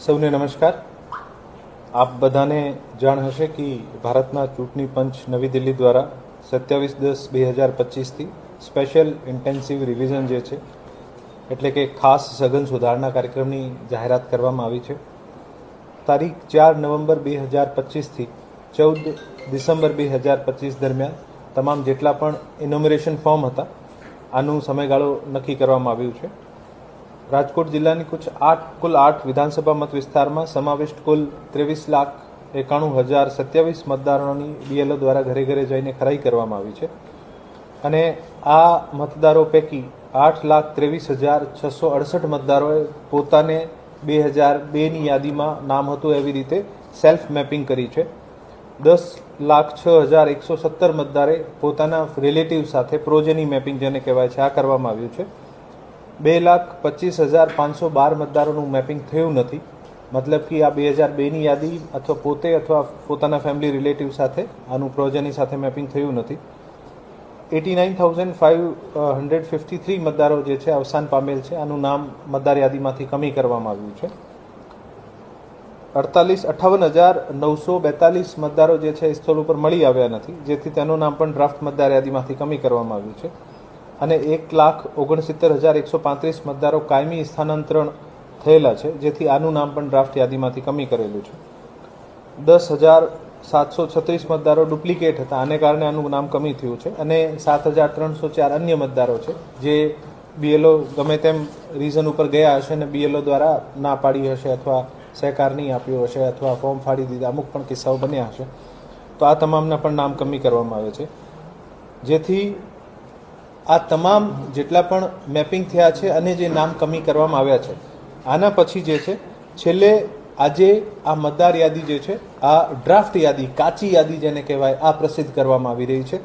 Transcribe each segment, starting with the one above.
સૌને નમસ્કાર। આપ બધાને જાણ હશે કે ભારતના ચૂંટણી પંચ નવી દિલ્હી દ્વારા 27/10/2025થી સ્પેશિયલ ઇન્ટેન્સિવ રિવિઝન જે છે એટલે કે ખાસ સઘન સુધારણા કાર્યક્રમની જાહેરાત કરવામાં આવી છે। તારીખ 4 નવેમ્બર 2025થી 14 ડિસેમ્બર 2025 દરમિયાન તમામ જેટલા પણ ઇનોમરેશન ફોર્મ હતા આનું સમયગાળો નક્કી કરવામાં આવ્યું છે। રાજકોટ જિલ્લાની કુલ 8 વિધાનસભા મત વિસ્તારમાં સમાવિષ્ટ કુલ 23,91,027 મતદારોની બીએલઓ દ્વારા ઘરે ઘરે જઈને ખરાઈ કરવામાં આવી છે અને આ મતદારો પૈકી 8,23,668 મતદારોએ પોતાને 2002ની યાદીમાં નામ હતું એવી રીતે સેલ્ફ મેપિંગ કરી છે। 10,06,117 મતદારે પોતાના રિલેટિવ સાથે પ્રોજેની મેપિંગ જેને કહેવાય છે આ કરવામાં આવ્યું છે। 2,25,512 મતદારોનું મેપિંગ થયું નથી, મતલબ કે આ 2002ની યાદી અથવા પોતે અથવા પોતાના ફેમિલી રિલેટિવ સાથે આનું પ્રોજેની સાથે મેપિંગ થયું નથી। 89,553 મતદારો જે છે અવસાન પામેલ છે, આનું નામ મતદાર યાદીમાંથી કમી કરવામાં આવ્યું છે। 58,942 મતદારો જે છે સ્થળ ઉપર મળી આવ્યા નથી, જેથી તેનું નામ પણ ડ્રાફ્ટ મતદાર યાદીમાંથી કમી કરવામાં આવ્યું છે અને 1,69,135 મતદારો કાયમી સ્થાનાંતરણ થયેલા છે, જેથી આનું નામ પણ ડ્રાફ્ટ યાદીમાંથી કમી કરેલું છે। 10,736 મતદારો ડુપ્લિકેટ હતા, આને કારણે આનું નામ કમી થયું છે અને 7,304 અન્ય મતદારો છે જે બીએલઓ ગમે તેમ રીઝન ઉપર ગયા હશે અને બીએલઓ દ્વારા ના પાડી હશે અથવા સહકાર નહીં આપ્યો હશે અથવા ફોર્મ ફાડી દીધા, અમુક પણ કિસ્સાઓ બન્યા હશે, તો આ તમામના પણ નામ કમી કરવામાં આવે છે। જેથી આ તમામ જેટલા પણ મેપિંગ થયા છે અને જે નામ કમી કરવામાં આવ્યા છે આના પછી જે છે છેલ્લે આજે આ મતદાર યાદી જે છે આ ડ્રાફ્ટ યાદી, કાચી યાદી જેને કહેવાય, આ પ્રસિદ્ધ કરવામાં આવી રહી છે।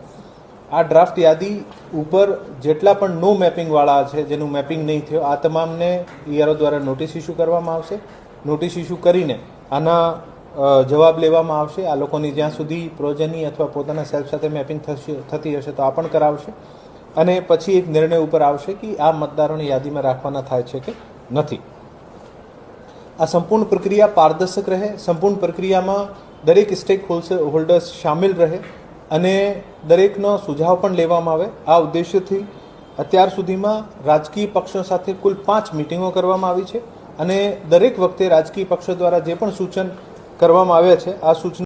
આ ડ્રાફ્ટ યાદી ઉપર જેટલા પણ નો મેપિંગવાળા છે, જેનું મેપિંગ નહીં થયો, આ તમામને ઈઆરઓ દ્વારા નોટિસ ઇસ્યુ કરવામાં આવશે। નોટિસ ઇસ્યુ કરીને આના જવાબ લેવામાં આવશે। આ લોકોની જ્યાં સુધી પ્રોજેની અથવા પોતાના સેલ્ફ સાથે મેપિંગ થતી હશે તો આ પણ કરાવશે અને પછી એક નિર્ણય ઉપર આવશે કે આ મતદારોની યાદીમાં રાખવાના થાય છે કે નથી। આ સંપૂર્ણ પ્રક્રિયા પારદર્શક રહે, સંપૂર્ણ પ્રક્રિયામાં દરેક સ્ટેક હોલ્ડર્સ શામેલ રહે અને દરેકનો સુઝાવ પણ લેવામાં આવે। આ ઉદ્દેશ્યથી અત્યાર સુધીમાં રાજકીય પક્ષો સાથે કુલ 5 મિટિંગો કરવામાં આવી છે અને દરેક વખતે રાજકીય પક્ષો દ્વારા જે પણ સૂચન કરવામાં આવ્યા છે આ સૂચના